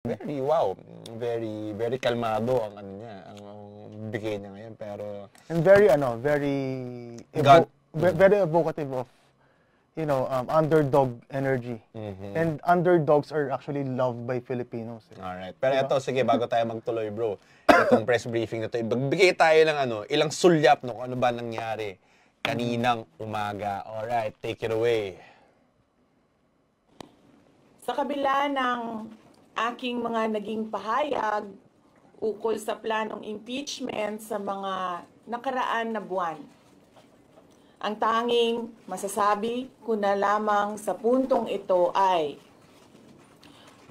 Very, wow, very kalmado ang ano niya, ang bigay niya ngayon, pero And very, God- very evocative of, underdog energy. And underdogs are actually loved by Filipinos. alright. Pero eto, sige, bago tayo magtuloy, bro, itong press briefing na to, magbigay tayo ng ilang sulyap, no, kung ano ba nangyari kaninang umaga. Alright, take it away. Sa kabila ng aking mga naging pahayag ukol sa planong impeachment sa mga nakaraan na buwan, ang tanging masasabi ko na lamang sa puntong ito ay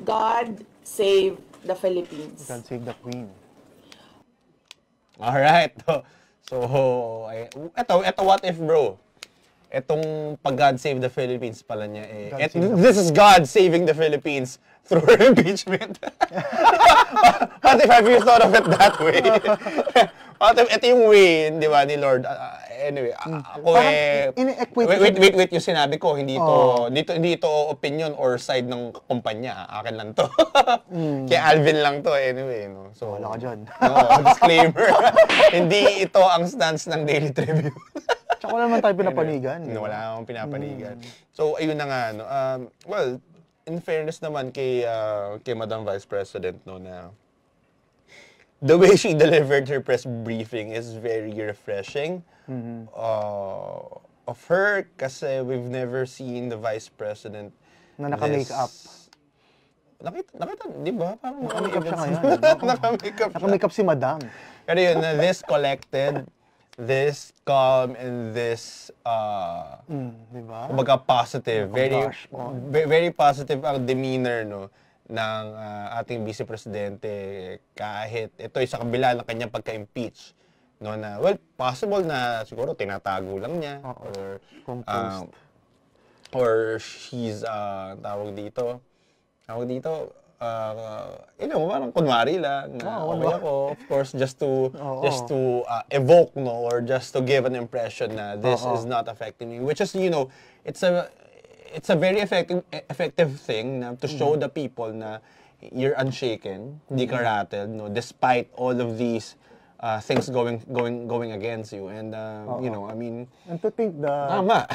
God save the Philippines. God save the Queen. Alright. So, eto what if, bro? Etong pag God save the Philippines pala niya this is God saving the Philippines through her impeachment. What if have you thought of it that way? What if ito yung way, di ba, ni Lord? Anyway, ako wait, yung sinabi ko, hindi ito opinion or side ng kumpanya. Akin lang to. Kaya Alvin lang to, anyway. No? So, wala ka dyan. Disclaimer. Hindi ito ang stance ng Daily Tribune. Tsaka wala naman tayo pinapanigan. Wala akong pinapanigan. So, ayun na nga. No? Well, in fairness naman kay Madam Vice President, no, na the way she delivered her press briefing is very refreshing of her, kasi we've never seen the Vice President na naka-makeup. Nakita, di ba? Parang naka-makeup siya ngayon. Naka-makeup si Madam. Pero yun, this collected, this calm, and this, diba? kumbaga positive, very positive ang demeanor, no, ng ating Vice Presidente, kahit ito ay sa kabila ng kanyang pagka-impeach, no, na, well, possible na siguro tinatago lang niya, or she's, tawag dito, parang kunwari lang, okay ako, of course, just to evoke, no, or just to give an impression na this is not affecting me, which is, it's a very effective thing na to show the people na you're unshaken, hindi ka rattled, no, despite all of these things going against you, and I mean, and to think tama.